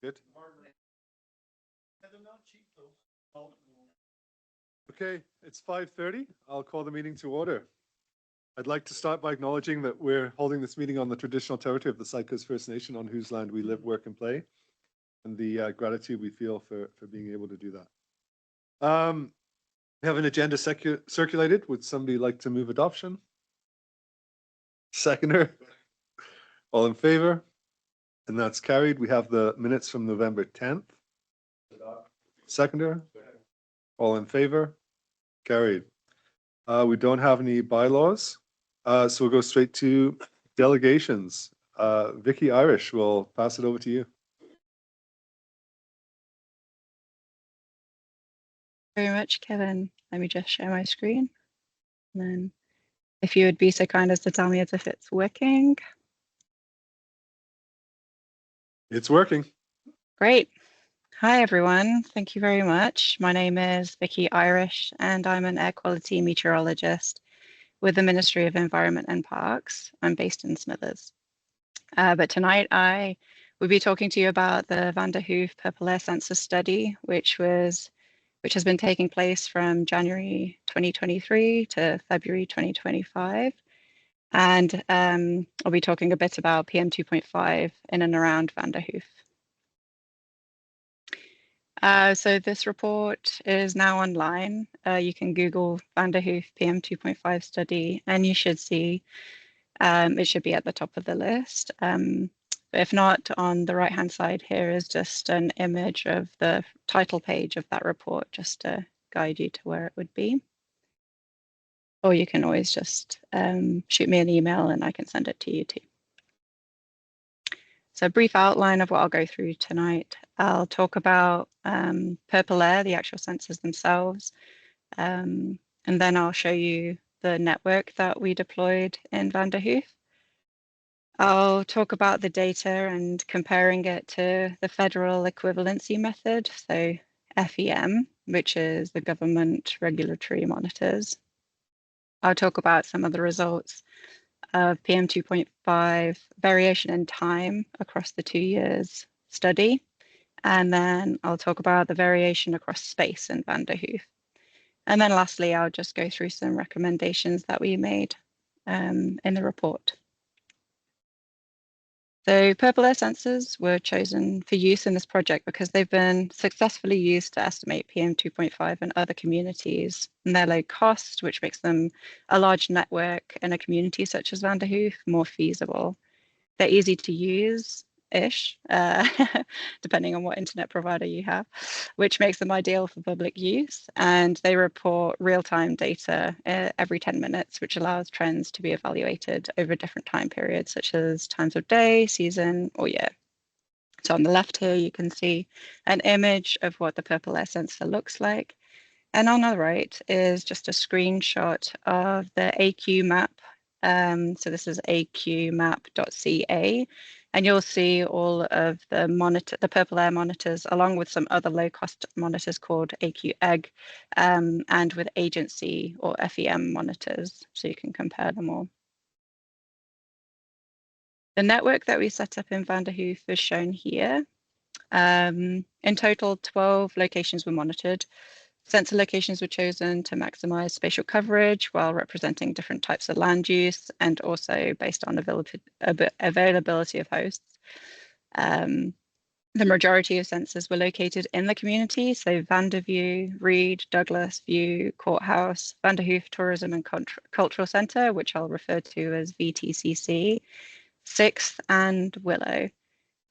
Good. Okay, it's 5:30. I'll call the meeting to order. I'd like to start by acknowledging that we're holding this meeting on the traditional territory of the Sidecoast First Nation, on whose land we live, work, and play, and the gratitude we feel for being able to do that. We have an agenda circulated. Would somebody like to move adoption? Seconder? All in favor? And that's carried. We have the minutes from November 10th. Seconder? All in favor? Carried. We don't have any bylaws, so we'll go straight to delegations. Vicky Irish, will pass it over to you. Very much, Kevin. Let me just share my screen. And then if you would be so kind as to tell me as if it's working. It's working. Great. Hi, everyone. Thank you very much. My name is Vicky Irish, and I'm an air quality meteorologist with the Ministry of Environment and Parks. I'm based in Smithers. But tonight I will be talking to you about the Van der Hoof Purple Air Sensor study, which has been taking place from January 2023 to February 2025. And I'll be talking a bit about PM 2.5 in and around Van der Hoof. So this report is now online. You can Google Van der Hoof PM 2.5 study, and you should see it should be at the top of the list. If not, on the right-hand side here is just an image of the title page of that report, just to guide you to where it would be. Or you can always just shoot me an email and I can send it to you too. So a brief outline of what I'll go through tonight. I'll talk about Purple Air, the actual sensors themselves, and then I'll show you the network that we deployed in Van der Hoof. I'll talk about the data and comparing it to the federal equivalency method, so FEM, which is the government regulatory monitors. I'll talk about some of the results of PM 2.5 variation in time across the 2 years study. And then I'll talk about the variation across space in Van der Hoof. And then lastly, I'll just go through some recommendations that we made in the report. So Purple Air sensors were chosen for use in this project because they've been successfully used to estimate PM 2.5 in other communities, and they're low cost, which makes them a large network in a community such as Van der Hoof more feasible. They're easy to use-ish, depending on what internet provider you have, which makes them ideal for public use. And they report real-time data every 10 minutes, which allows trends to be evaluated over different time periods, such as times of day, season, or year. So on the left here, you can see an image of what the Purple Air sensor looks like. And on the right is just a screenshot of the AQ map. So this is aqmap.ca, and you'll see all of the Purple Air monitors, along with some other low-cost monitors called AQ-EGG, and with agency or FEM monitors, so you can compare them all. The network that we set up in Van der Hoof is shown here. In total, 12 locations were monitored. Sensor locations were chosen to maximize spatial coverage while representing different types of land use, and also based on availability of hosts. The majority of sensors were located in the community, so Van der View, Reed, Douglas, View, Courthouse, Van der Hoof Tourism and Cultural Centre, which I'll refer to as VTCC, 6th and Willow.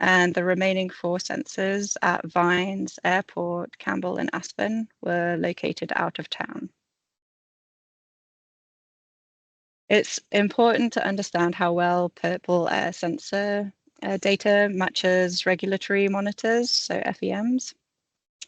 And the remaining 4 sensors at Vines, Airport, Campbell, and Aspen were located out of town. It's important to understand how well Purple Air sensor data matches regulatory monitors, so FEMs.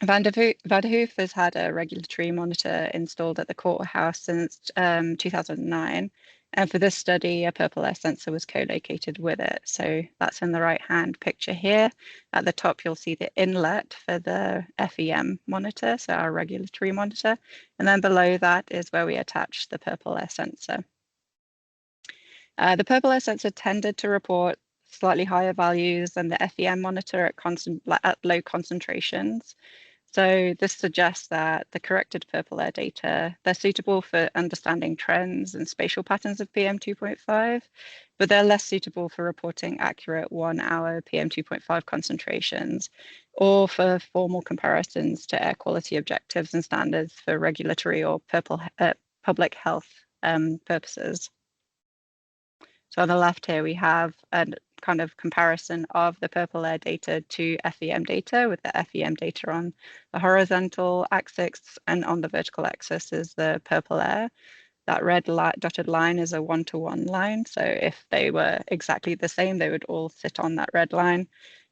Van der Hoof has had a regulatory monitor installed at the courthouse since 2009. And for this study, a Purple Air sensor was co-located with it. So that's in the right-hand picture here. At the top, you'll see the inlet for the FEM monitor, so our regulatory monitor. And then below that is where we attach the Purple Air sensor. The Purple Air sensor tended to report slightly higher values than the FEM monitor at low concentrations. So this suggests that the corrected purple air data, they're suitable for understanding trends and spatial patterns of PM 2.5, but they're less suitable for reporting accurate 1 hour PM 2.5 concentrations or for formal comparisons to air quality objectives and standards for regulatory or public health purposes. So on the left here, we have a kind of comparison of the purple air data to FEM data, with the FEM data on the horizontal axis, and on the vertical axis is the purple air. That red dotted line is a one-to-one line. So if they were exactly the same, they would all sit on that red line.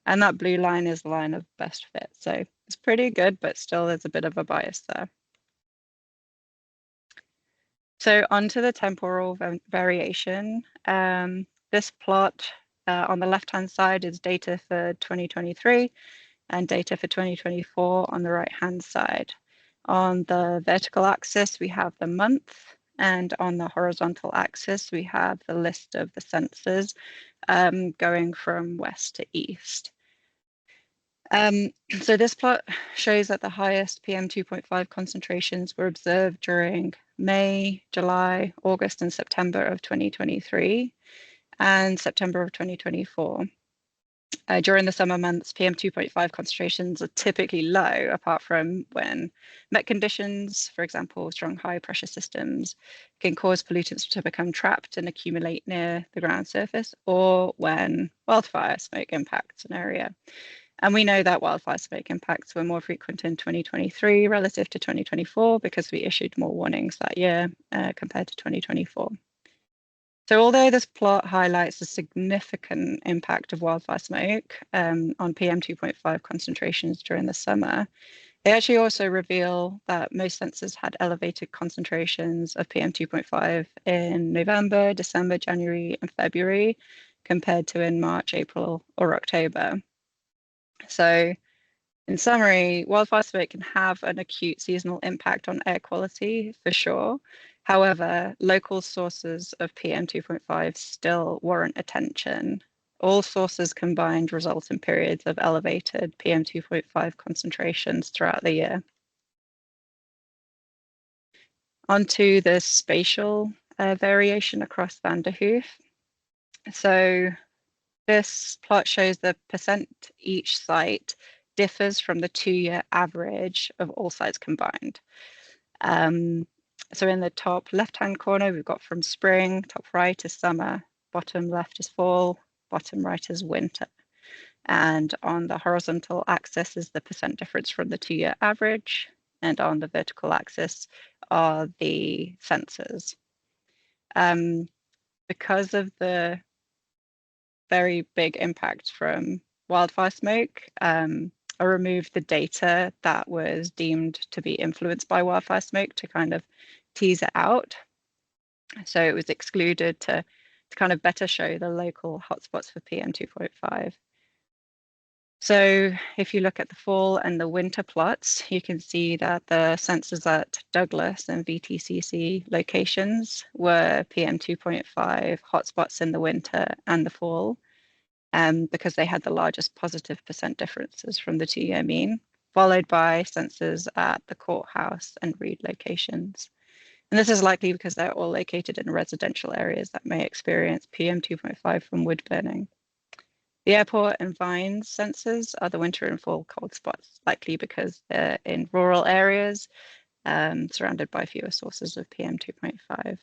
And that blue line is the line of best fit. So it's pretty good, but still there's a bit of a bias there. So onto the temporal variation. This plot on the left-hand side is data for 2023 and data for 2024 on the right-hand side. On the vertical axis, we have the month, and on the horizontal axis, we have the list of the sensors going from west to east. So this plot shows that the highest PM 2.5 concentrations were observed during May, July, August, and September of 2023 and September of 2024. During the summer months, PM 2.5 concentrations are typically low, apart from when met conditions, for example, strong high pressure systems, can cause pollutants to become trapped and accumulate near the ground surface, or when wildfire smoke impacts an area. And we know that wildfire smoke impacts were more frequent in 2023 relative to 2024 because we issued more warnings that year compared to 2024. So although this plot highlights the significant impact of wildfire smoke on PM 2.5 concentrations during the summer, they actually also reveal that most sensors had elevated concentrations of PM 2.5 in November, December, January, and February compared to in March, April, or October. So in summary, wildfire smoke can have an acute seasonal impact on air quality for sure. However, local sources of PM 2.5 still warrant attention. All sources combined result in periods of elevated PM 2.5 concentrations throughout the year. Onto the spatial variation across Van der Hoof. So this plot shows the percent each site differs from the 2-year average of all sites combined. So in the top left-hand corner, we've got from spring, top right is summer, bottom left is fall, bottom right is winter. And on the horizontal axis is the percent difference from the 2-year average, and on the vertical axis are the sensors. Because of the very big impact from wildfire smoke, I removed the data that was deemed to be influenced by wildfire smoke to kind of tease it out. So it was excluded to kind of better show the local hotspots for PM 2.5. So if you look at the fall and the winter plots, you can see that the sensors at Douglas and VTCC locations were PM 2.5 hotspots in the winter and the fall, because they had the largest positive percent differences from the 2-year mean, followed by sensors at the courthouse and Reed locations. And this is likely because they're all located in residential areas that may experience PM 2.5 from wood burning. The airport and Vines sensors are the winter and fall cold spots, likely because they're in rural areas surrounded by fewer sources of PM 2.5.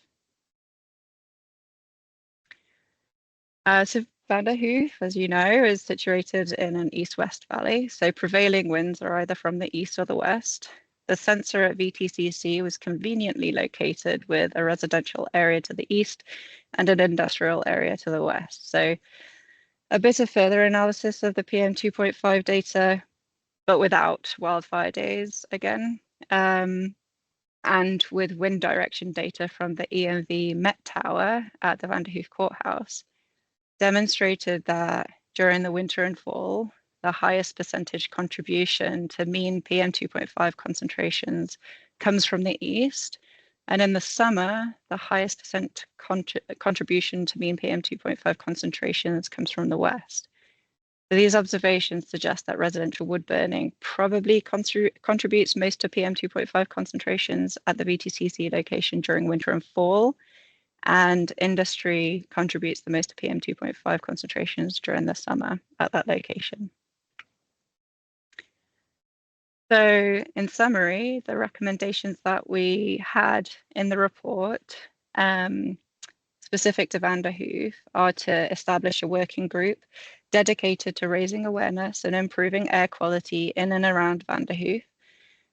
So Van der Hoof, as you know, is situated in an east-west valley, so prevailing winds are either from the east or the west. The sensor at VTCC was conveniently located with a residential area to the east and an industrial area to the west. So a bit of further analysis of the PM 2.5 data, but without wildfire days again, and with wind direction data from the EMV Met Tower at the Van der Hoof Courthouse, demonstrated that during the winter and fall, the highest percentage contribution to mean PM 2.5 concentrations comes from the east, And in the summer, the highest percent contribution to mean PM2.5 concentrations comes from the west. So these observations suggest that residential wood burning probably contributes most to PM2.5 concentrations at the VTCC location during winter and fall, and industry contributes the most to PM2.5 concentrations during the summer at that location. So in summary, the recommendations that we had in the report specific to Van der Hoof are to establish a working group dedicated to raising awareness and improving air quality in and around Van der Hoof.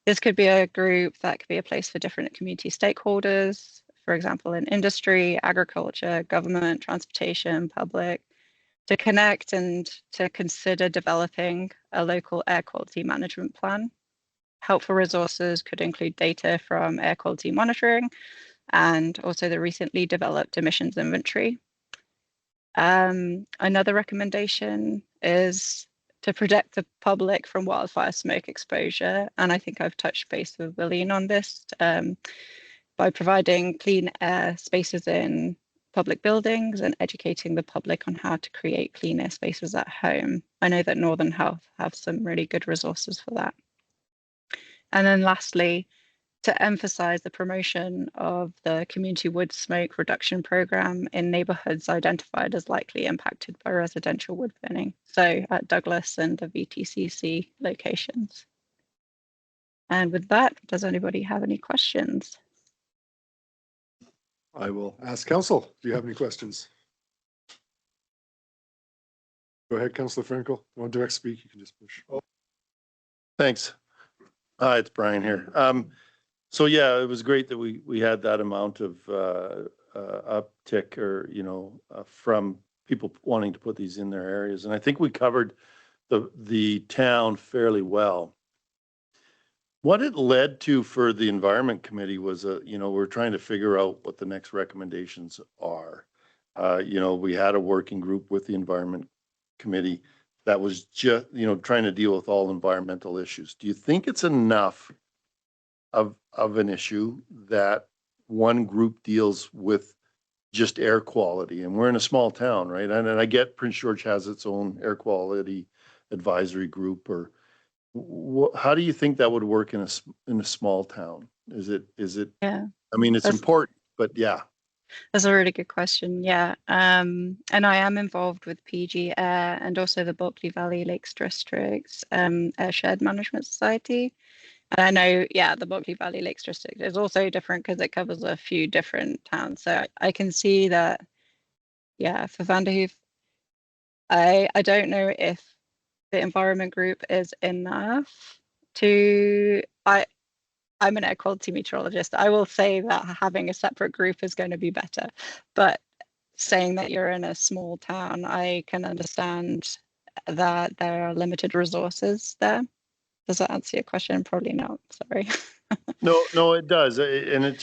This could be a group that could be a place for different community stakeholders, for example, in industry, agriculture, government, transportation, public, to connect and to consider developing a local air quality management plan. Helpful resources could include data from air quality monitoring and also the recently developed emissions inventory. Another recommendation is to protect the public from wildfire smoke exposure. And I think I've touched base with Willeen on this by providing clean air spaces in public buildings and educating the public on how to create clean air spaces at home. I know that Northern Health have some really good resources for that. And then lastly, to emphasize the promotion of the community wood smoke reduction program in neighborhoods identified as likely impacted by residential wood burning. So at Douglas and the VTCC locations. And with that, does anybody have any questions? I will ask council. Do you have any questions? Go ahead, Councillor Frankel. You want direct speak? You can just push. Thanks. Hi, it's Brian here. So yeah, it was great that we had that amount of uptick, or from people wanting to put these in their areas, and I think we covered the town fairly well. What it led to for the Environment Committee was we're trying to figure out what the next recommendations are. We had a working group with the Environment Committee that was just trying to deal with all environmental issues. Do you think it's enough of an issue that one group deals with just air quality? And we're in a small town, right? And I get Prince George has its own air quality advisory group, or how do you think that would work in a small town? Is it? Yeah. I mean, it's important, but yeah. That's a really good question. Yeah. And I am involved with PG Air and also the Berkeley Valley Lakes District's Airshed Management Society. And I know, yeah, the Berkeley Valley Lakes District is also different because it covers a few different towns. So I can see that, yeah, for Van der Hoof, I don't know if the environment group is enough to, I'm an air quality meteorologist. I will say that having a separate group is going to be better. But saying that you're in a small town, I can understand that there are limited resources there. Does that answer your question? Probably not. Sorry. No, it does. And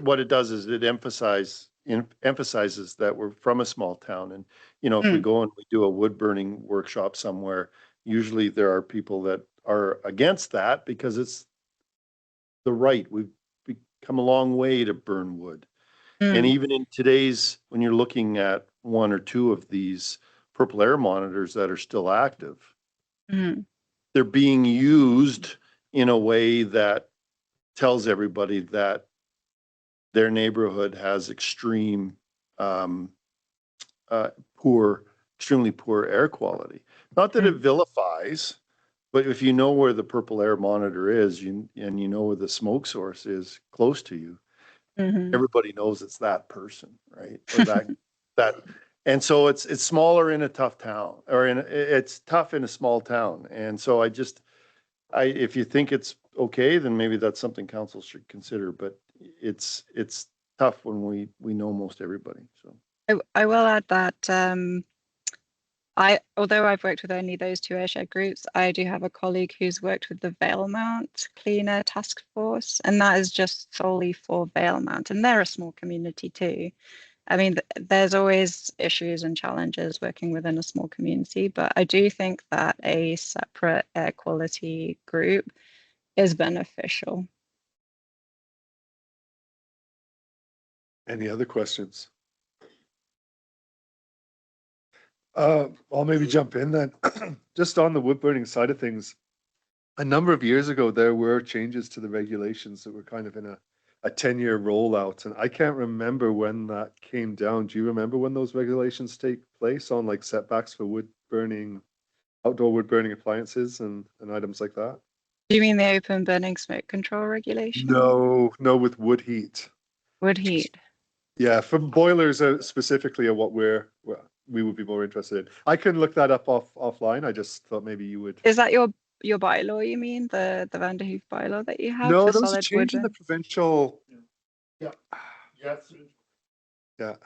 what it does is it emphasizes that we're from a small town. And, if we go and we do a wood burning workshop somewhere, usually there are people that are against that because it's the right. We've come a long way to burn wood. And even in today's, when you're looking at one or two of these purple air monitors that are still active, they're being used in a way that tells everybody that their neighborhood has extremely poor air quality. Not that it vilifies, but if you know where the purple air monitor is, and you know where the smoke source is close to you, everybody knows it's that person, right? Or that. And so it's smaller in a tough town, or it's tough in a small town. And so if you think it's okay, then maybe that's something council should consider. But it's tough when we know most everybody. So I will add that although I've worked with only those two airshed groups, I do have a colleague who's worked with the Valemount Clean Air Task Force, and that is just solely for Valemount, and they're a small community too. I mean, there's always issues and challenges working within a small community, but I do think that a separate air quality group is beneficial. Any other questions? I'll maybe jump in then. Just on the wood burning side of things, a number of years ago, there were changes to the regulations that were kind of in a 10-year rollout. And I can't remember when that came down. Do you remember when those regulations take place on like setbacks for wood burning, outdoor wood burning appliances and items like that? Do you mean the open burning smoke control regulation? No, with wood heat. Wood heat. Yeah, for boilers specifically are what we would be more interested in. I can look that up offline. I just thought maybe you would. Is that your bylaw, you mean? The Vanderhoof bylaw that you have No, for there was a solid change wood? in the provincial. Yeah. Yes. Yeah.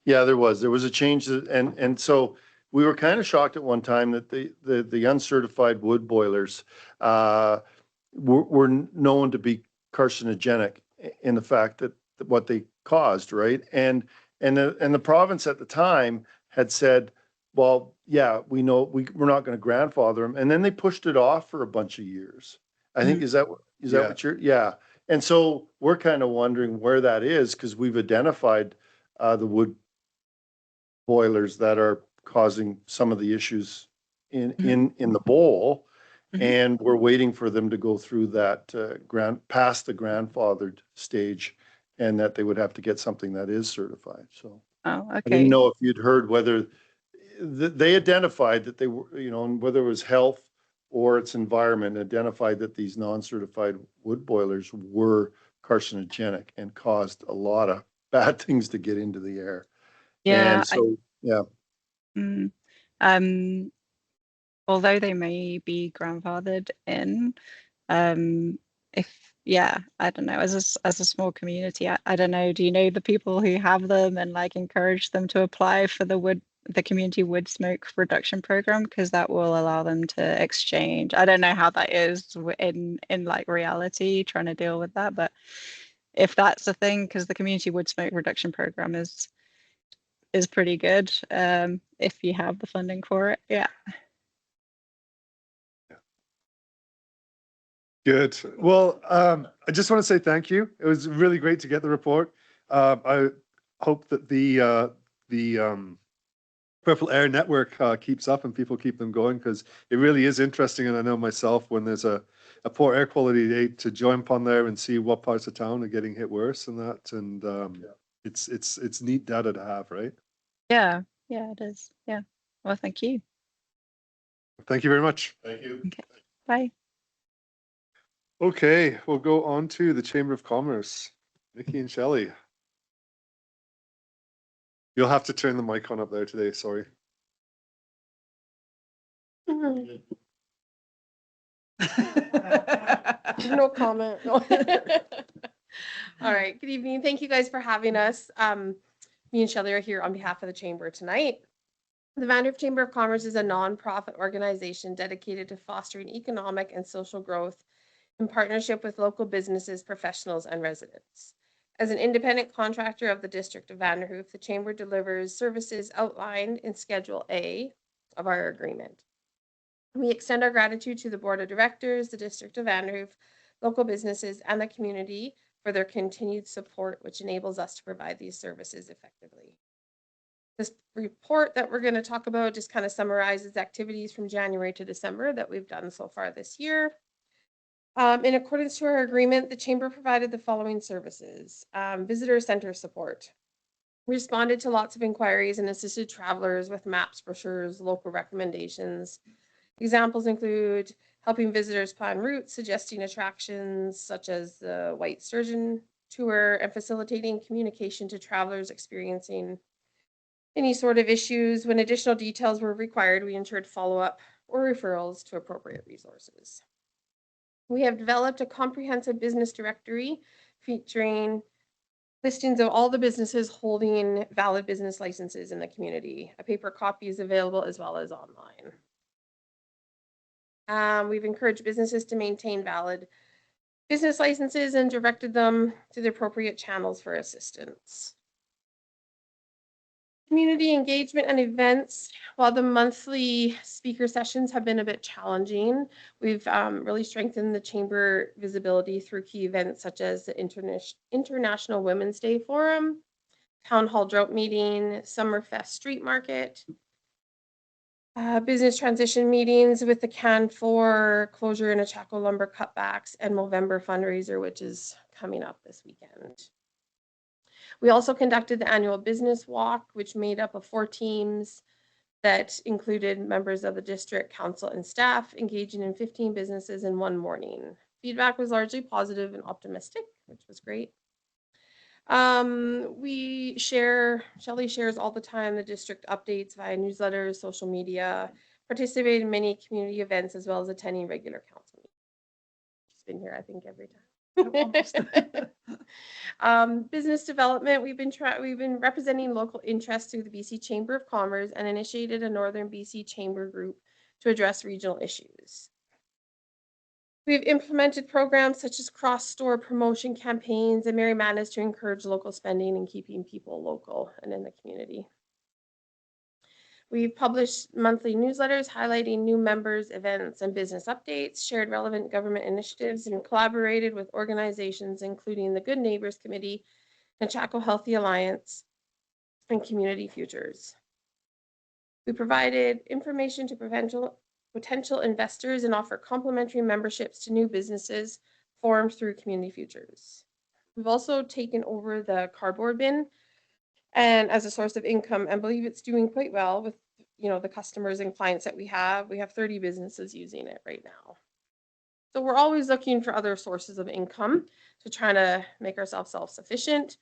Yeah, there was a change and so we were kind of shocked at one time that the uncertified wood boilers were known to be carcinogenic in the fact that what they caused, right? And the province at the time had said, well, yeah, we know we're not going to grandfather them, and then they pushed it off for a bunch of years. I think is that Yeah. what you're and so we're kind of wondering where that is because we've identified the wood boilers that are causing some of the issues in the bowl, Mhm. and we're waiting for them to go through that past the grandfathered stage, and that they would have to get something that is certified. So Oh, I didn't okay. know if you'd heard whether they identified that they were, and whether it was health or its environment, identified that these non-certified wood boilers were carcinogenic and caused a lot of bad things to get into the air. Yeah. And so, yeah. Although they may be grandfathered in, I don't know, as a small community, I don't know, do you know the people who have them and like encourage them to apply for the community wood smoke reduction program? Because that will allow them to exchange. I don't know how that is in like reality, trying to deal with that, but if that's the thing, because the community wood smoke reduction program is pretty good, if you have the funding for it. Yeah. Good. Well, I just want to say thank you. It was really great to get the report. I hope that the Purple Air Network keeps up and people keep them going because it really is interesting. And I know myself when there's a poor air quality day to jump on there and see what parts of town are getting hit worse and that. And it's neat data to have, right? Yeah, it is. Yeah. Well, thank you. Thank you very much. Thank you. Okay. Bye. Okay, we'll go on to the Chamber of Commerce. Nikki and Shelley. You'll have to turn the mic on up there today, sorry. No comment. All right, good evening. Thank you guys for having us. Me and Shelley are here on behalf of the Chamber tonight. The Vanderhoof Chamber of Commerce is a nonprofit organization dedicated to fostering economic and social growth in partnership with local businesses, professionals, and residents. As an independent contractor of the District of Vanderhoof, the Chamber delivers services outlined in Schedule A of our agreement. We extend our gratitude to the Board of Directors, the District of Vanderhoof, local businesses, and the community for their continued support, which enables us to provide these services effectively. This report that we're going to talk about just kind of summarizes activities from January to December that we've done so far this year. In accordance to our agreement, the Chamber provided the following services. Visitor center support. We responded to lots of inquiries and assisted travelers with maps, brochures, local recommendations. Examples include helping visitors plan routes, suggesting attractions such as the White Sturgeon tour, and facilitating communication to travelers experiencing any sort of issues. When additional details were required, we ensured follow-up or referrals to appropriate resources. We have developed a comprehensive business directory featuring listings of all the businesses holding valid business licenses in the community. A paper copy is available as well as online. We've encouraged businesses to maintain valid business licenses and directed them to the appropriate channels for assistance. Community engagement and events. While the monthly speaker sessions have been a bit challenging, we've really strengthened the Chamber visibility through key events such as the International Women's Day Forum, town hall drought meeting, Summerfest street market, business transition meetings with the Can4 closure and Achaco lumber cutbacks, and Movember fundraiser, which is coming up this weekend. We also conducted the annual business walk, which made up of 4 teams that included members of the district council and staff engaging in 15 businesses in one morning. Feedback was largely positive and optimistic, which was great. Shelley shares all the time the district updates via newsletters, social media, participate in many community events, as well as attending regular council meetings. She's been here, I think, every time. Business development, we've been representing local interests through the BC Chamber of Commerce and initiated a Northern BC Chamber group to address regional issues. We've implemented programs such as cross-store promotion campaigns and Mary Madness to encourage local spending and keeping people local and in the community. We've published monthly newsletters highlighting new members, events, and business updates, shared relevant government initiatives, and collaborated with organizations including the Good Neighbors Committee, Achaco Healthy Alliance, and Community Futures. We provided information to potential investors and offer complimentary memberships to new businesses formed through Community Futures. We've also taken over the cardboard bin and as a source of income, and believe it's doing quite well with the customers and clients that we have. We have 30 businesses using it right now. So we're always looking for other sources of income to try to make ourselves self-sufficient,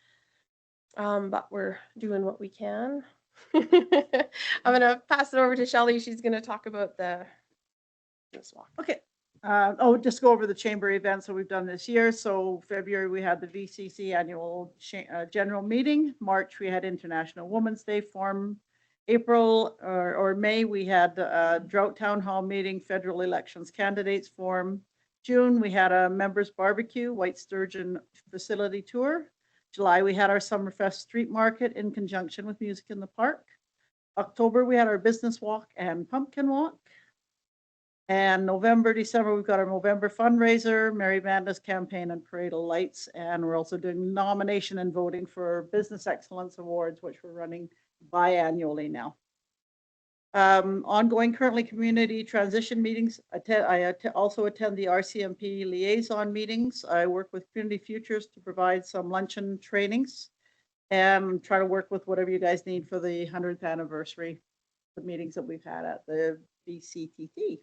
but we're doing what we can. I'm going to pass it over to Shelley. She's going to talk about the business walk. Okay. Just go over the chamber events that we've done this year. So February, we had the VCC annual general meeting. March, we had International Women's Day Forum. April or May, we had Drought Town Hall meeting, federal elections candidates forum. June, we had a members barbecue, White Sturgeon facility tour. July, we had our Summerfest street market in conjunction with Music in the Park. October, we had our business walk and pumpkin walk. And November, December, we've got our Movember fundraiser, Mary Madness campaign, and Parade of Lights. And we're also doing nomination and voting for Business Excellence Awards, which we're running biannually now. Ongoing currently community transition meetings. I also attend the RCMP liaison meetings. I work with Community Futures to provide some luncheon trainings and try to work with whatever you guys need for the 100th anniversary, the meetings that we've had at the BCTT.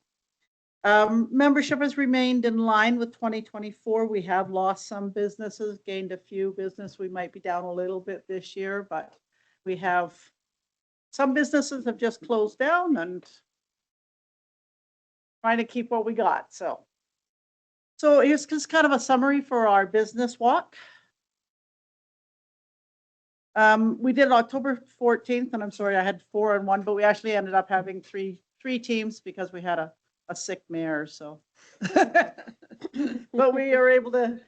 Membership has remained in line with 2024. We have lost some businesses, gained a few business. We might be down a little bit this year, but we have some businesses have just closed down and trying to keep what we got. So here's just kind of a summary for our business walk. We did it October 14th, and I'm sorry I had 4 in one, but we actually ended up having three teams because we had a sick mayor. So, but we are able to.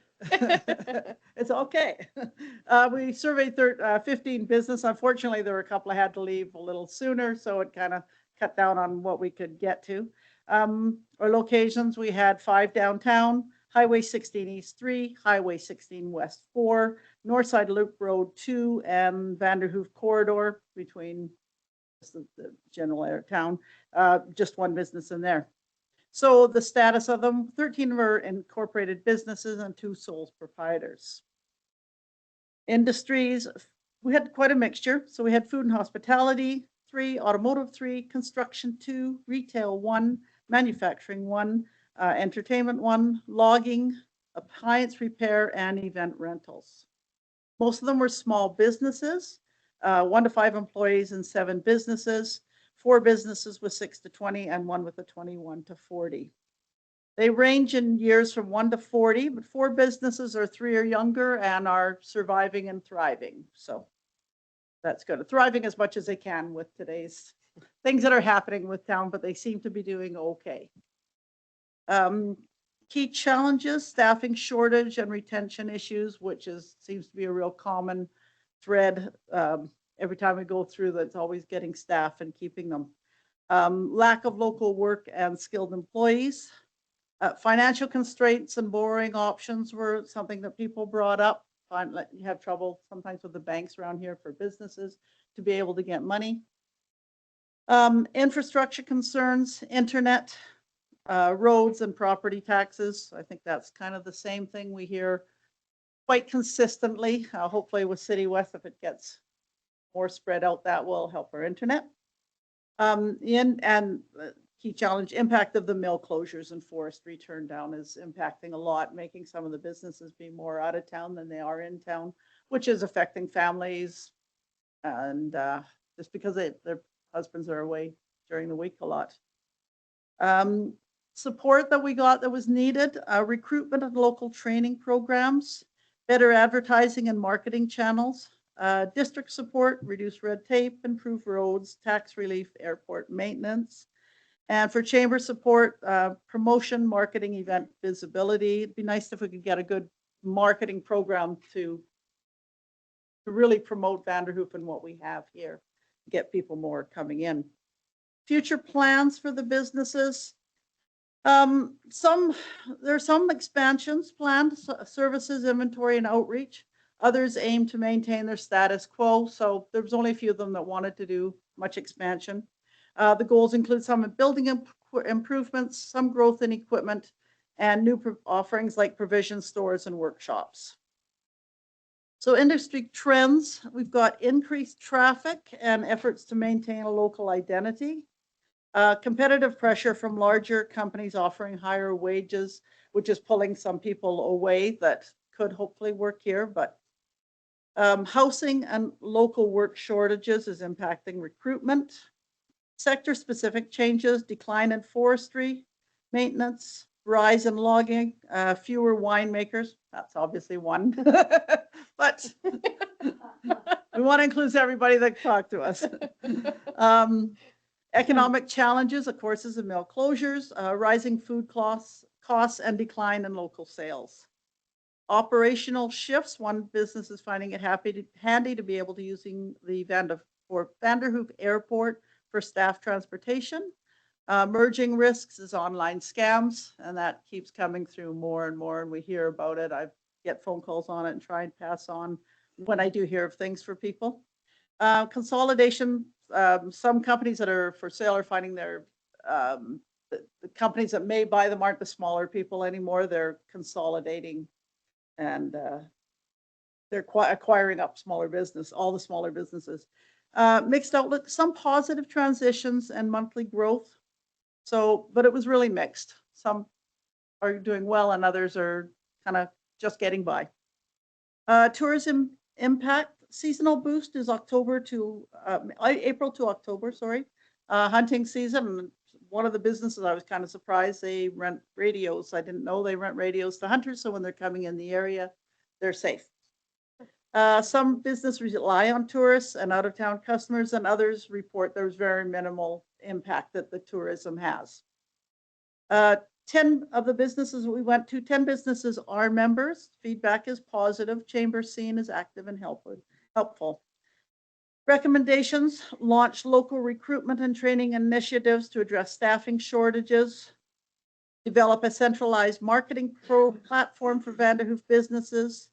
It's okay. We surveyed 15 business. Unfortunately, there were a couple I had to leave a little sooner, so it kind of cut down on what we could get to. Our locations, we had 5 downtown, Highway 16 East 3, Highway 16 West 4, Northside Loop Road 2, and Vanderhoof Corridor between the general area of town. Just one business in there. So the status of them, 13 were incorporated businesses and 2 sole proprietors. Industries, we had quite a mixture. So we had food and hospitality, 3, automotive 3, construction 2, retail 1, manufacturing 1, entertainment 1, logging, appliance repair, and event rentals. Most of them were small businesses, 1 to 5 employees and 7 businesses. 4 businesses with 6 to 20 and 1 with a 21 to 40. They range in years from 1 to 40, but 4 businesses or 3 or younger and are surviving and thriving. So that's good. Thriving as much as they can with today's things that are happening with town, but they seem to be doing okay. Key challenges, staffing shortage and retention issues, which seems to be a real common thread. Every time we go through that, it's always getting staff and keeping them. Lack of local work and skilled employees. Financial constraints and borrowing options were something that people brought up. you have trouble sometimes with the banks around here for businesses to be able to get money. Infrastructure concerns, internet, roads and property taxes. I think that's kind of the same thing we hear quite consistently. Hopefully with City West, if it gets more spread out, that will help our internet. Key challenge, impact of the mill closures and forestry turn down is impacting a lot, making some of the businesses be more out of town than they are in town, which is affecting families. And just because their husbands are away during the week a lot. Support that we got that was needed, recruitment and local training programs, better advertising and marketing channels, district support, reduce red tape, improve roads, tax relief, airport maintenance. And for chamber support, promotion, marketing, event visibility. It'd be nice if we could get a good marketing program to really promote Vanderhoof and what we have here, get people more coming in. Future plans for the businesses. There's some expansions planned, services, inventory, and outreach. Others aim to maintain their status quo. So there was only a few of them that wanted to do much expansion. The goals include some building improvements, some growth in equipment, and new offerings like provision stores and workshops. So industry trends, we've got increased traffic and efforts to maintain a local identity. Competitive pressure from larger companies offering higher wages, which is pulling some people away that could hopefully work here. But housing and local work shortages is impacting recruitment. Sector-specific changes, decline in forestry, maintenance, rise in logging, fewer winemakers. That's obviously one. But we want to include everybody that talked to us. Economic challenges, of course, is the mill closures, rising food costs, and decline in local sales. Operational shifts, one business is finding it handy to be able to using the Vanderhoof Airport for staff transportation. Merging risks is online scams, and that keeps coming through more and more, and we hear about it. I get phone calls on it and try and pass on when I do hear of things for people. Consolidation, some companies that are for sale are finding the companies that may buy them aren't the smaller people anymore. They're consolidating and they're acquiring up all the smaller businesses. Mixed outlook, some positive transitions and monthly growth. But it was really mixed. Some are doing well and others are kind of just getting by. Tourism impact, seasonal boost is April to October, sorry. Hunting season, one of the businesses I was kind of surprised, they rent radios. I didn't know they rent radios to hunters, so when they're coming in the area, they're safe. Some business rely on tourists and out-of-town customers, and others report there's very minimal impact that the tourism has. 10 of the businesses we went to, 10 businesses are members. Feedback is positive. Chamber scene is active and helpful. Recommendations, launch local recruitment and training initiatives to address staffing shortages. Develop a centralized marketing platform for Vanderhoof businesses.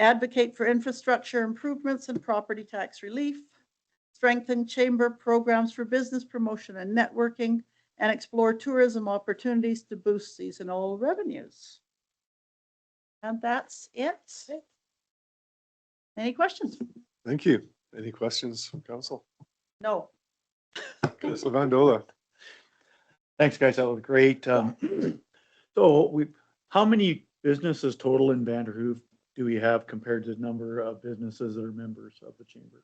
Advocate for infrastructure improvements and property tax relief, strengthen chamber programs for business promotion and networking, and explore tourism opportunities to boost seasonal revenues. And that's it. Any questions? Thank you. Any questions from council? No. Councilor Vandola. Thanks, guys. That was great. How many businesses total in Vanderhoof do we have compared to the number of businesses that are members of the chamber?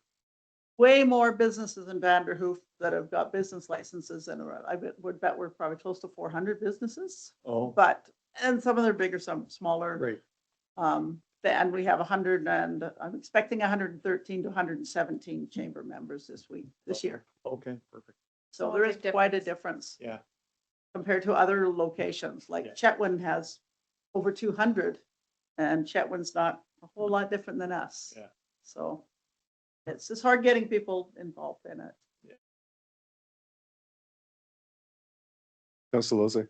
Way more businesses in Vanderhoof that have got business licenses, and I would bet we're probably close to 400 businesses. Oh, And some of them are bigger, some smaller. great. And we have 100, and I'm expecting 113 to 117 chamber members this year. Okay, perfect. So Oh, there is big quite a difference. Yeah. Compared to other locations, like Yeah. Chetwynd has over 200, and Chetwynd's not a whole lot different than us. Yeah. So it's just hard getting people involved in it. Councilor Lozay.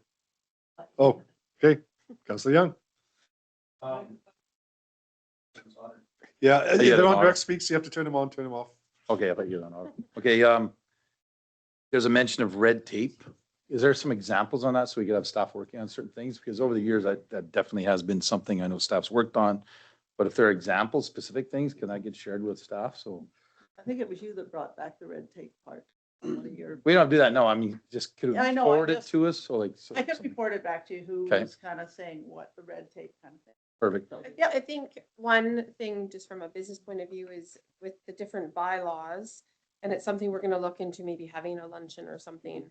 Oh, okay. Councilor Young. Yeah, yeah, they're they're on on. direct speak, so you have to turn them on, turn them off. Okay, I thought you were on. Okay, there's a mention of red tape. Is there some examples on that so we could have staff working on certain things? Because over the years, that definitely has been something I know staff's worked on. But if there are examples, specific things, can that get shared with staff? So I think it was you that brought back the red tape part. One of your- we don't have to do that. No, I mean, just could Yeah, I know, forward it just- to us. So like, so I could something- report it back to you, who Okay. was kind of saying what the red tape kind of thing. perfect. So- Yeah, I think one thing just from a business point of view is with the different bylaws, and it's something we're gonna look into, maybe having a luncheon or something.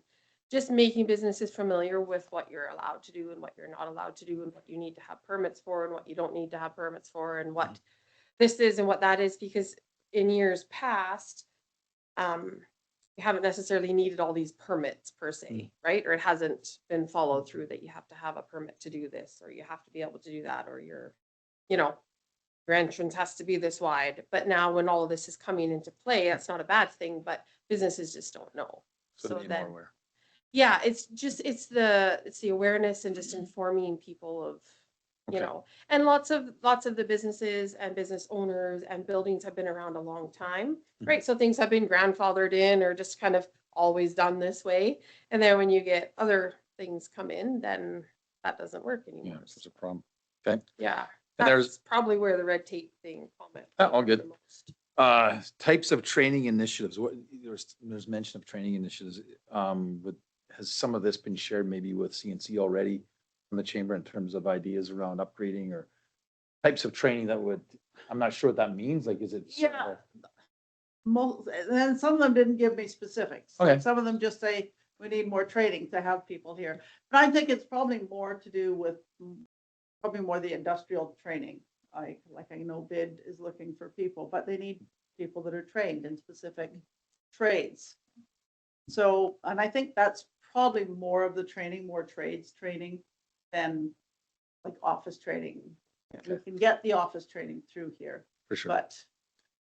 Just making businesses familiar with what you're allowed to do and what you're not allowed to do and what you need to have permits for and what you don't need to have permits for and what this is and what that is, because in years past, you haven't necessarily needed all these permits per se, right? Or it hasn't been followed through that you have to have a permit to do this, or you have to be able to do that, or your entrance has to be this wide. But now when all of this is coming into play, that's not a bad thing, but businesses just don't know. So So they need then, more aware. yeah, it's the awareness and just informing people of, Okay. and lots of the businesses and business owners and buildings have been around a long time, right? So things have been grandfathered in or just kind of always done this way. And then when you get other things come in, then that doesn't work Yeah, anymore. it's a problem. Okay. Yeah, And there's- that's probably where the red tape thing comment. Oh, all came good. the most. Types of training initiatives. What, there's mention of training initiatives. Has some of this been shared maybe with CNC already from the chamber in terms of ideas around upgrading or types of training that would, I'm not sure what that means. Like, is it? sort of Yeah. Most, and then some of them didn't give me specifics. Okay. Like, some of them just say, we need more training to have people here. But I think it's probably more to do with, probably more the industrial training. I know BID is looking for people, but they need people that are trained in specific trades. So, and I think that's probably more of the training, more trades training than like office training. We Okay. can get the office training through here. For sure. But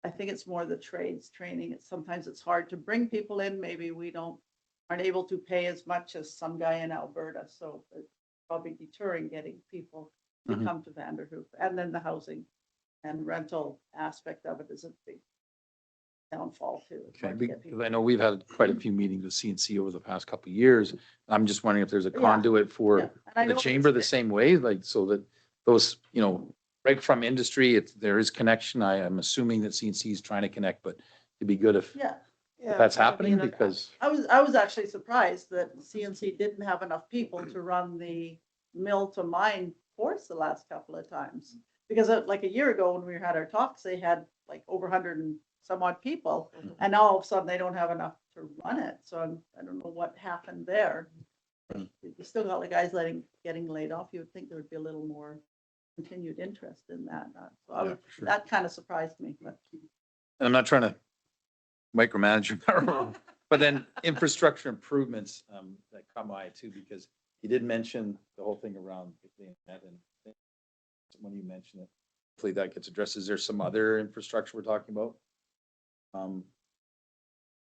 I think it's more the trades training. Sometimes it's hard to bring people in. Maybe we aren't able to pay as much as some guy in Alberta. So it's probably deterring getting people to Mhm. come to Vanderhoof. And then the housing and rental aspect of it is a big downfall too. It's Okay, hard to get because people. I know we've had quite a few meetings with CNC over the past couple of years. I'm just wondering if there's a Yeah. conduit for Yeah, and I the know chamber the it's- same way, like, so that those, right from industry, there is connection. I am assuming that CNC is trying to connect, but it'd be good if Yeah, Yeah, that's that'd be happening another because, I was actually surprised that CNC didn't have enough people to run the mill to mine course the last couple of times. Because like a year ago when we had our talks, they had like over 100 and some odd people. Mhm. And now all of a sudden they don't have enough to run it. So I don't know what happened there. Mm. You still got the guys getting laid off. You would think there would be a little more continued interest in that. So Yeah, for sure. that kind of surprised me, but. and I'm not trying to micromanage you, but then infrastructure improvements that come by too, because you did mention the whole thing around the internet and when you mentioned it, hopefully that gets addressed. Is there some other infrastructure we're talking about? Not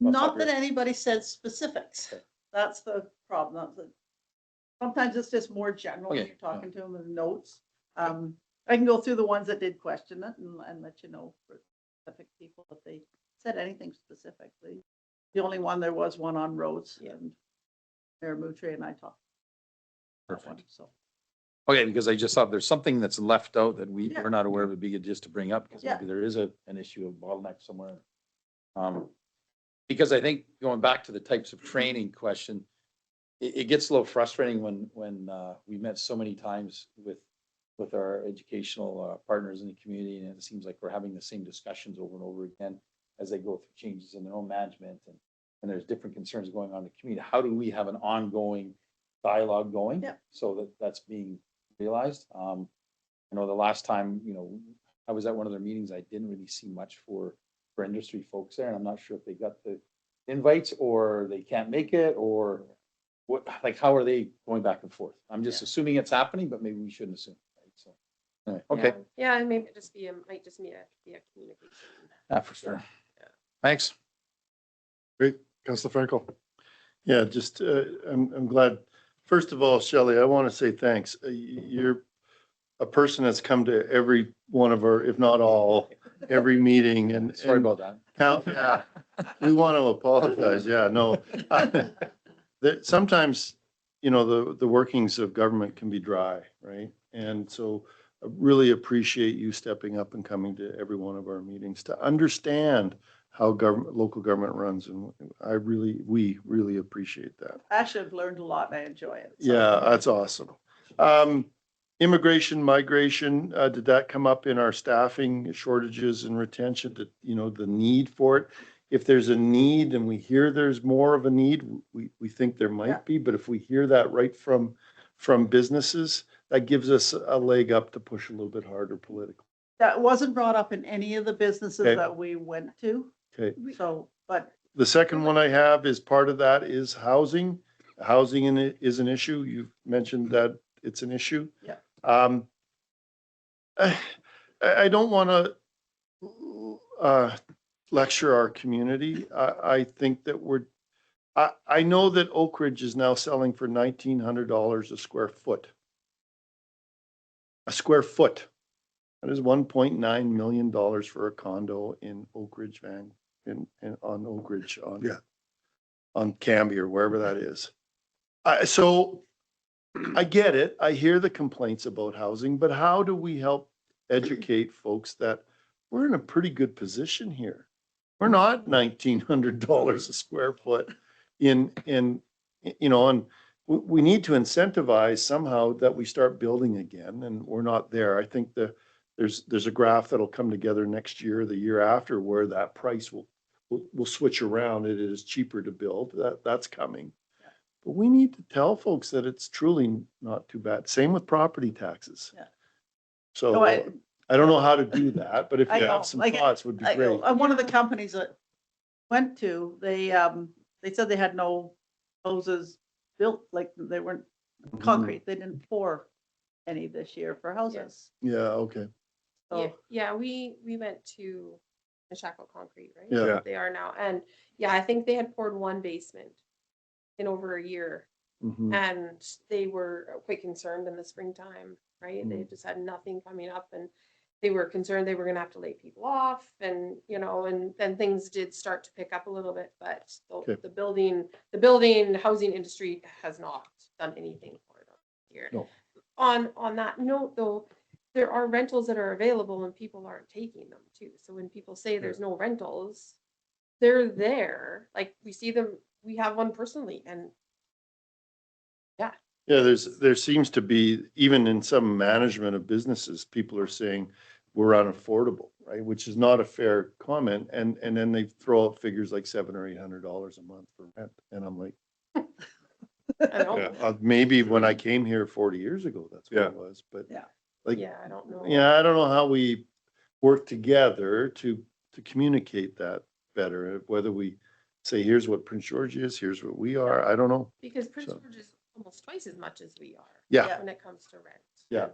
Well, that anybody said specifics. Okay. That's the problem. Sometimes it's just more general when Okay, you're talking to them in notes. I can go through the ones that did question it and let you know for specific people if they said anything specifically. The only one, there was one on roads Yeah. and Mayor Moutre and I talked. that Perfect. one, So, Okay, because I just thought there's something that's left out that Yeah. we're not aware of. It'd be good just to bring up because Yeah. maybe there is an issue of bottleneck somewhere. Because I think going back to the types of training question, it gets a little frustrating when we met so many times with our educational partners in the community, and it seems like we're having the same discussions over and over again as they go through changes in their own management and there's different concerns going on in the community. How do we have an ongoing dialogue going? Yeah. So that that's being realized. I know the last time, I was at one of their meetings, I didn't really see much for industry folks there, and I'm not sure if they got the invites or they can't make it or what, like, how are they going back and forth? I'm just assuming it's happening, but maybe we shouldn't assume, right? So, anyway, okay, Yeah, and maybe it just might just be a communication. yeah, for sure. Thanks. Great. Councillor Frankel. Yeah, just, I'm glad, first of all, Shelley, I want to say thanks. You're a person that's come to every one of our, if not all, every meeting and. Sorry and about that. yeah, we want to apologize. Yeah, no. That sometimes, you know, the workings of government can be dry, right? And so I really appreciate you stepping up and coming to every one of our meetings to understand how government, local government runs. And we really appreciate that. Actually, I've learned a lot and I enjoy it. so. Yeah, that's awesome. Immigration, migration, did that come up in our staffing shortages and retention, you know, the need for it? If there's a need and we hear there's more of a need, we think there Yeah. might be, but if we hear that right from businesses, that gives us a leg up to push a little bit harder politically. That wasn't brought up in any of the businesses Okay. that we went to. Okay. So, but The second one I have is part of that is housing. Housing is an issue. You've mentioned that it's an issue. Yeah. I don't want to lecture our community. I think that I know that Oak Ridge is now selling for $1,900 a square foot. A square foot. That is $1.9 million for a condo in Oak Ridge, on Oak Ridge, on Cambie or wherever that is. So I get it. I hear the complaints about housing, but how do we help educate folks that we're in a pretty good position here? We're not $1,900 a square foot in, you know, and we need to incentivize somehow that we start building again, and we're not there. I think there's a graph that'll come together next year, the year after, where that price will switch around. It is cheaper to build. That's coming. But we need to tell folks that it's truly not too bad. Same with property taxes. Yeah. So No, I don't know how to do that, but if I you know, have some like, thoughts would be great. one of the companies that went to, they said they had no houses built, like they weren't Mm-hmm. concrete. They didn't pour any this year for houses. Yeah, okay. So, Yeah, we went to the Shackle Concrete, right? Yeah. Yeah. They are now, and yeah, I think they had poured one basement in over a year, Mhm. and they were quite concerned in the springtime, right? They Mm. just had nothing coming up, and they were concerned they were gonna have to lay people off, and, you know, and then things did start to pick up a little bit, but Okay. the building housing industry has not done anything for them here. No. On that note, though, there are rentals that are available and people aren't taking them too. So when people say there's no rentals, they're there. Like we see them, we have one personally, and Yeah, there seems to be, even in some management of businesses, people are saying we're unaffordable, right? Which is not a fair comment. And then they throw out figures like $700 or $800 a month for rent. And I'm like, I don't, Yeah. maybe when I came here 40 years ago, that's what Yeah. it was, but Yeah. like, yeah, I don't know. yeah, I don't know how we work together to communicate that better, whether we say, here's what Prince George is, here's what we are, I don't know. Because Prince So- George is almost twice as much as we are. Yeah. When it comes to rent. Yeah.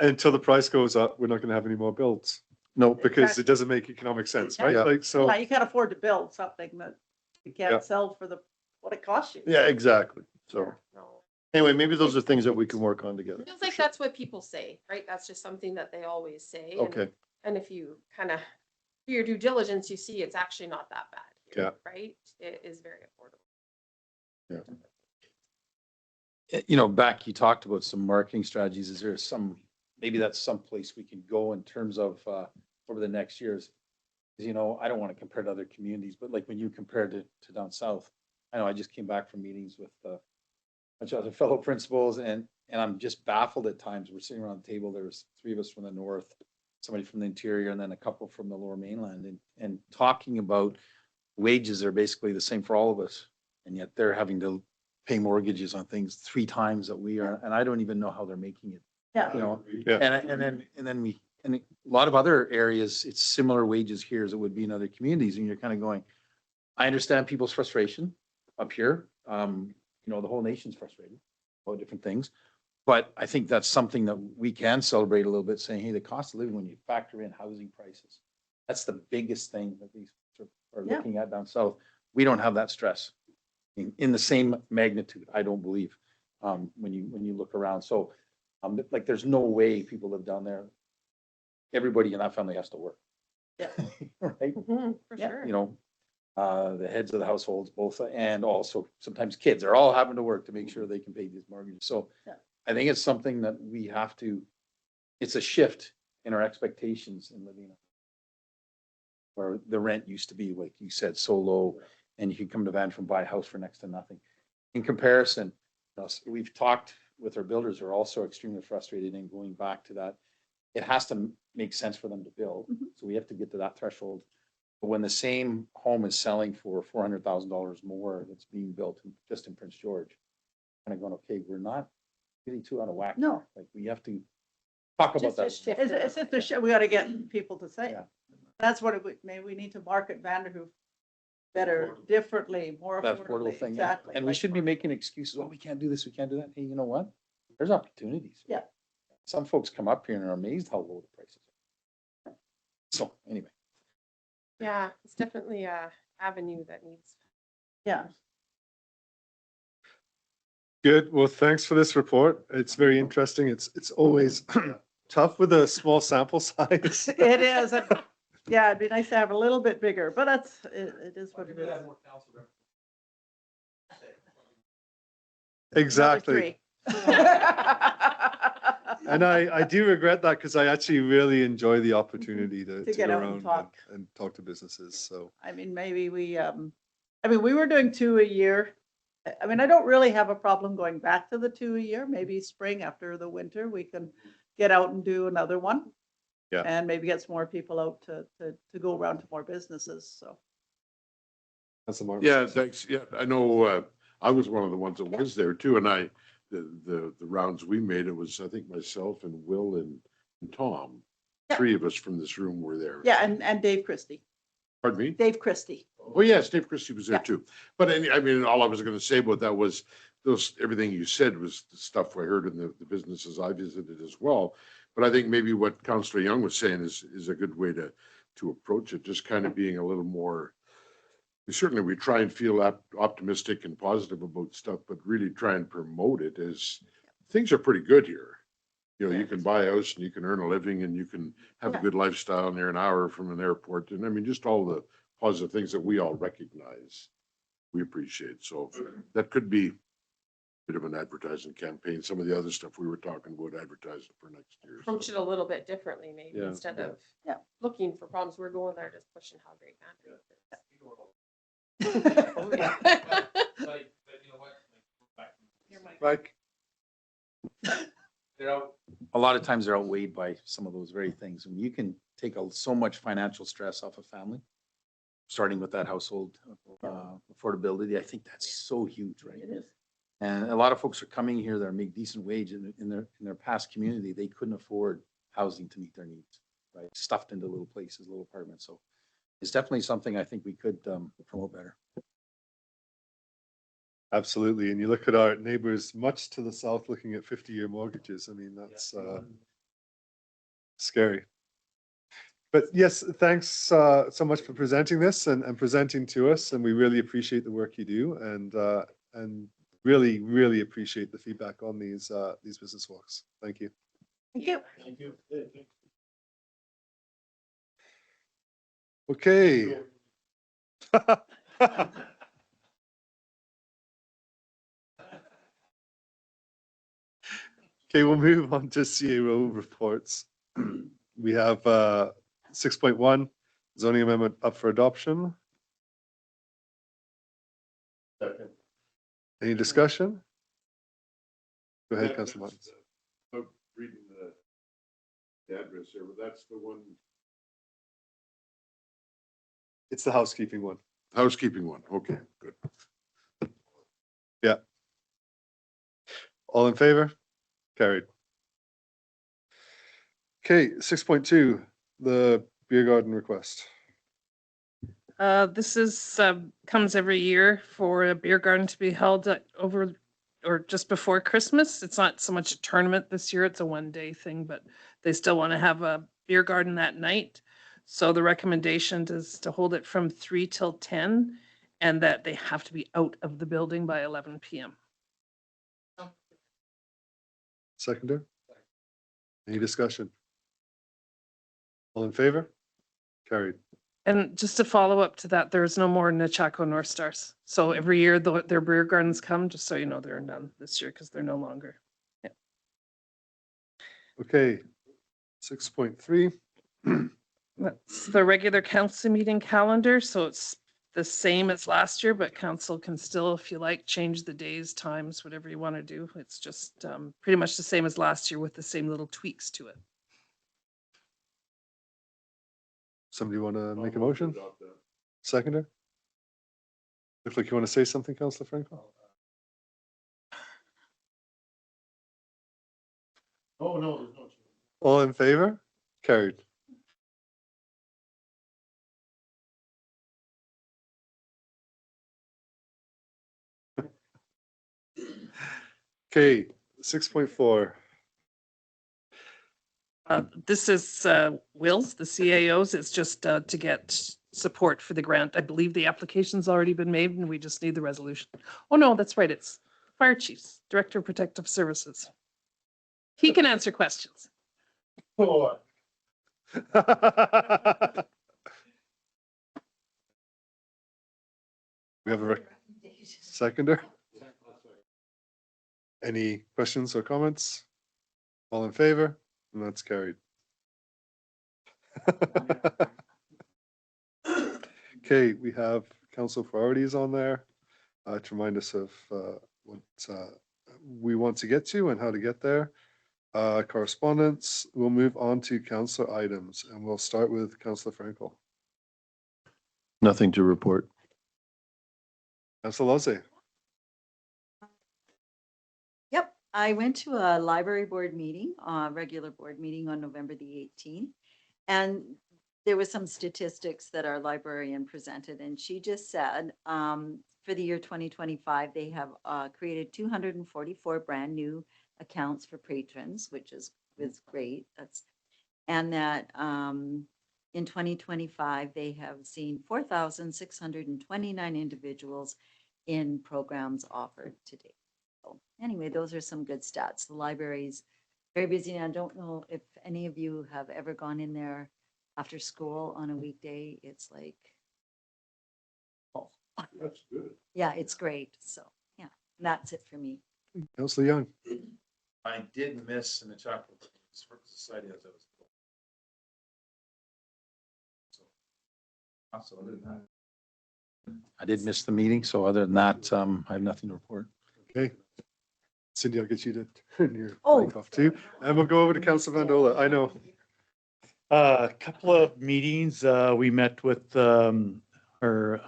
Until the price goes up, we're not going to have any more builds No, because it doesn't make economic sense, right? Yeah. Like, so, yeah, you can't afford to build something that you Yeah. can't sell for what it costs you. yeah, exactly. So Yeah, no. anyway, maybe those are things that we can work on together. Feels like that's what people say, right? That's just something that they always say. and- Okay, And if you kind of do your due diligence, you see it's actually not that bad. Here, Yeah. Right? It is very affordable. You know, back, you talked about some marketing strategies. Is there maybe that's some place we can go in terms of, over the next years? 'Cause, you know, I don't want to compare to other communities, but like when you compare to down south, I know I just came back from meetings with a bunch of other fellow principals and I'm just baffled at times. We're sitting around the table, there was 3 of us from the north, somebody from the interior, and then a couple from the lower mainland and talking about wages are basically the same for all of us. And yet they're having to pay mortgages on things 3 times that we are, and I don't even know how they're making it, Yeah. you know? yeah, And then a lot of other areas, it's similar wages here as it would be in other communities, and you're kind of going, I understand people's frustration up here. You know, the whole nation's frustrated about different things. But I think that's something that we can celebrate a little bit, saying, hey, the cost of living, when you factor in housing prices, that's the biggest thing that these are Yeah. looking at down south. We don't have that stress in the same magnitude, I don't believe, when you look around. So Like, there's no way people live down there. Everybody in that family has to work. Yeah. Right? For Yeah. sure. You know, the heads of the households, both, and also sometimes kids, they're all having to work to make sure they can pay these mortgages. So Yeah. I think it's something that we have to, it's a shift in our expectations in living. Where the rent used to be, like you said, so low, and you could come to Vancouver and buy a house for next to nothing. In comparison, we've talked with our builders who are also extremely frustrated and going back to that. It has to make sense for them to build, so we have to get to that threshold. But when the same home is selling for $400,000 more, that's being built just in Prince George, kind of going, okay, we're not getting too out of whack. No. Like, we have to talk about that. It's just the shit, we gotta get people to say. Yeah. That's what maybe we need to market Vanderhoof better, differently, more That affordable affordably, thing. exactly. And we like- should be making excuses. Oh, we can't do this, we can't do that. Hey, you know what? There's opportunities. Yeah. Some folks come up here and are amazed how low the prices are. So anyway, Yeah, it's definitely a avenue that needs. Yeah, Good. Well, thanks for this report. It's very interesting. It's always tough with a small sample size. it is. Yeah, it'd be nice to have a little bit bigger, but it is what it is. Exactly. Another And I do regret that because I actually really enjoy the opportunity to get go out and around talk. and talk to businesses. So I mean, maybe we were doing 2 a year. I mean, I don't really have a problem going back to the 2 a year. Maybe spring after the winter, we can get out and do another one. Yeah. And maybe get some more people out to go around to more businesses, so. that's a more. Yeah, thanks. Yeah, I know, I was one of the ones that was there too, and the rounds we made, it was, I think, myself and Will and Tom. Yeah. 3 of us from this room were there. Yeah, and Dave Christie, Pardon me? Dave Christie. Oh, yes, Dave Christie was there Yeah. too. But I mean, all I was gonna say about that was everything you said was the stuff I heard in the businesses I visited as well. But I think maybe what Councillor Young was saying is a good way to approach it, just kind of being a little more. Certainly, we try and feel optimistic and positive about stuff, but really try and promote it as things are pretty good here. You know, you can buy a house and you can earn a living and you can have a Yeah. good lifestyle near an hour from an airport. And I mean, just all the positive things that we all recognize, we appreciate. So that could be a bit of an advertising campaign. Some of the other stuff we were talking about advertising for next year. so. Approach it a little bit differently, maybe, Yeah. instead of Yeah. looking for problems. We're going there just pushing how great Vanderbilt is. Mike, a lot of times they're outweighed by some of those very things. When you can take so much financial stress off a family, starting with that household affordability, I think that's so huge, right? It is. And a lot of folks are coming here that make decent wage in their past community. They couldn't afford housing to meet their needs, right? Stuffed into little places, little apartments. So it's definitely something I think we could promote better. absolutely. And you look at our neighbors much to the south, looking at 50-year mortgages. I mean, that's scary. But yes, thanks so much for presenting this and presenting to us. And we really appreciate the work you do and really, really appreciate the feedback on these business walks. Thank you. Thank you. Thank you. Okay. Okay, we'll move on to CAO reports. We have 6.1 zoning amendment up for adoption. Any discussion? Go ahead, Councilor Martins. Reading the address here, but that's the one, It's the housekeeping one. housekeeping one. Okay, good. All in favor? Carried. Okay, 6.2, the beer garden request. This is, comes every year for a beer garden to be held over or just before Christmas. It's not so much a tournament this year, it's a one-day thing, but they still want to have a beer garden that night. So the recommendation is to hold it from 3 till 10 and that they have to be out of the building by 11 p.m. Seconder? Any discussion? All in favor? Carried. And just to follow up to that, there's no more Nechako North Stars. So every year their beer gardens come, just so you know, they're none this year because they're no longer. Okay, 6.3. That's the regular council meeting calendar, so it's the same as last year, but council can still, if you like, change the days, times, whatever you want to do. It's just pretty much the same as last year with the same little tweaks to it. Somebody want to make a motion? Seconder? Looks like you want to say something, Councillor Franco? Oh, no, there's no. All in favor? Carried. Okay, 6.4. This is Will's, the CAOs. It's just to get support for the grant. I believe the application's already been made and we just need the resolution. Oh, no, that's right. It's Fire Chiefs, Director of Protective Services. He can answer questions. We have a seconder. Any questions or comments? All in favor? And that's carried. Okay, we have council priorities on there to remind us of what we want to get to and how to get there. Correspondence, we'll move on to council items and we'll start with Councillor Frankel. Nothing to report. Councillor Lozay. Yep, I went to a library board meeting, regular board meeting on November the 18th. And there was some statistics that our librarian presented, and she just said for the year 2025, they have created 244 brand new accounts for patrons, which is great. And that in 2025, they have seen 4,629 individuals in programs offered to date. So anyway, those are some good stats. The library is very busy. And I don't know if any of you have ever gone in there after school on a weekday. It's like, oh, That's good. yeah, it's great. So yeah, that's it for me. Councillor Young. I did miss in the Chocolate Society as I was. So other than that, I did miss the meeting, so other than that, I have nothing to report. Okay. Cindy, I'll get you to turn your Oh. mic off too. And we'll go over to Councillor Vandola. I know. A couple of meetings, we met with our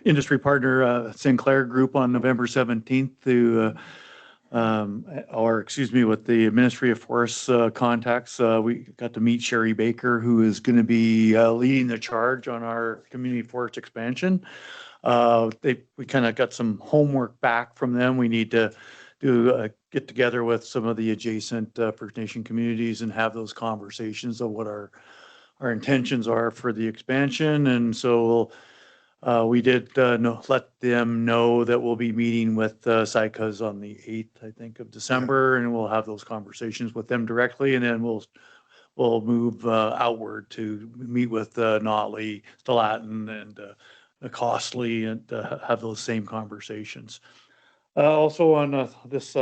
industry partner, Sinclair Group on November 17th to, with the Ministry of Forests contacts. We got to meet Sherry Baker, who is going to be leading the charge on our community forest expansion. We kind of got some homework back from them. We need to get together with some of the adjacent First Nation communities and have those conversations of what our intentions are for the expansion. And so we did let them know that we'll be meeting with SICAs on the 8th, I think, of December, and we'll have those conversations with them directly, and then we'll move outward to meet with Notley, Stellatin, and Costley, and have those same conversations. Also on this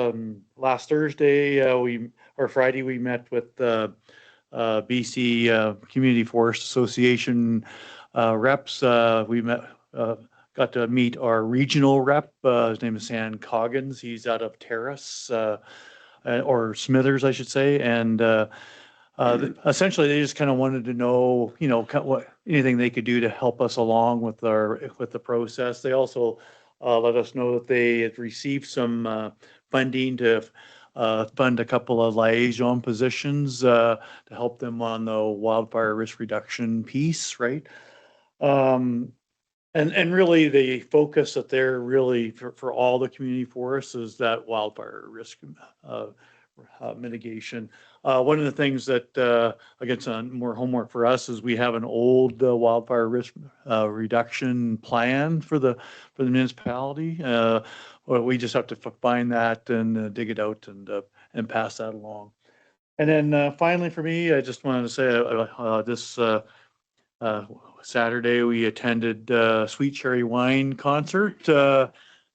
last Thursday, Friday, we met with BC Community Forest Association reps. We got to meet our regional rep. His name is Sam Coggins. He's out of Terrace, or Smithers, I should say. And essentially, they just kind of wanted to know, what anything they could do to help us along with the process. They also let us know that they had received some funding to fund a couple of liaison positions to help them on the wildfire risk reduction piece, right? And really the focus that they're really for all the community forests is that wildfire risk mitigation. One of the things that again, more homework for us is we have an old wildfire risk reduction plan for the municipality. We just have to find that and dig it out and pass that along. And then finally for me, I just wanted to say this Saturday, we attended Sweet Cherry Wine concert.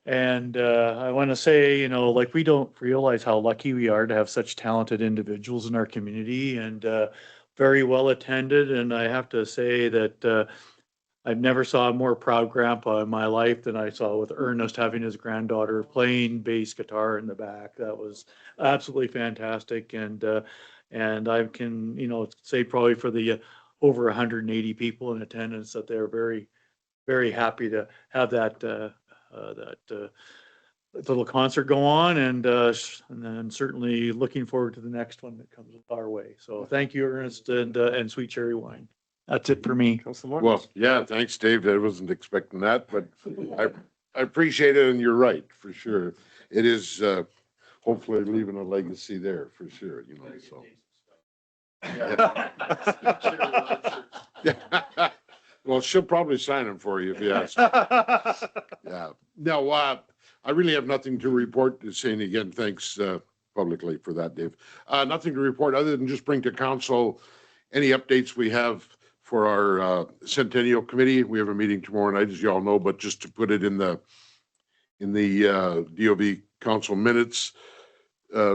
And I want to say, you know, like we don't realize how lucky we are to have such talented individuals in our community and very well attended. And I have to say that I've never saw a more proud grandpa in my life than I saw with Ernest having his granddaughter playing bass guitar in the back. That was absolutely fantastic. And I can, you know, say probably for the over 180 people in attendance that they're very, very happy to have that little concert go on, and then certainly looking forward to the next one that comes our way. So thank you, Ernest, and Sweet Cherry Wine. That's it for me. Councillor Morton. Well, yeah, thanks, Dave. I wasn't expecting that, but I appreciate it, and you're right, for sure. It is hopefully leaving a legacy there, for sure, you know, so. Yeah. Well, she'll probably sign them for you if you ask. Yeah. No, I really have nothing to report. Saying again, thanks publicly for that, Dave. Nothing to report other than just bring to council any updates we have for our Centennial Committee. We have a meeting tomorrow night, as you all know, but just to put it in the DOB council minutes,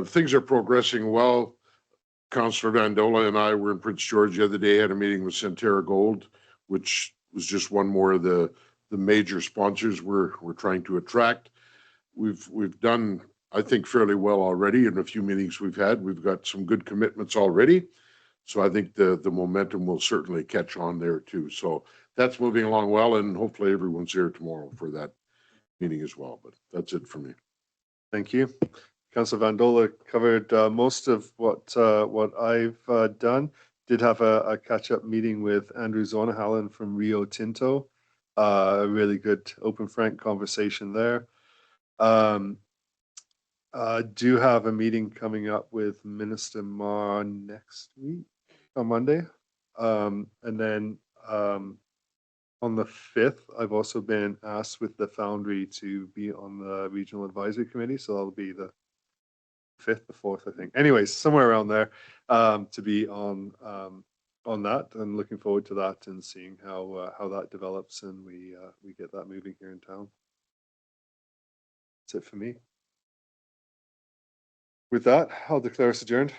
things are progressing well. Councillor Vandola and I were in Prince George the other day, had a meeting with Centerra Gold, which was just one more of the major sponsors we're trying to attract. We've done, I think, fairly well already in a few meetings we've had. We've got some good commitments already. So I think the momentum will certainly catch on there too. So that's moving along well, and hopefully everyone's here tomorrow for that meeting as well. But that's it for me. Thank you. Councillor Vandola covered most of what I've done. Did have a catch-up meeting with Andrew Zornahallen from Rio Tinto. A really good, open, frank conversation there. Do have a meeting coming up with Minister Ma next week on Monday. And then on the 5th, I've also been asked with the Foundry to be on the Regional Advisory Committee. So that'll be the 5th, the 4th, I think. Anyways, somewhere around there to be on that, and looking forward to that and seeing how that develops and we get that moving here in town. That's it for me. With that, I'll declare us adjourned.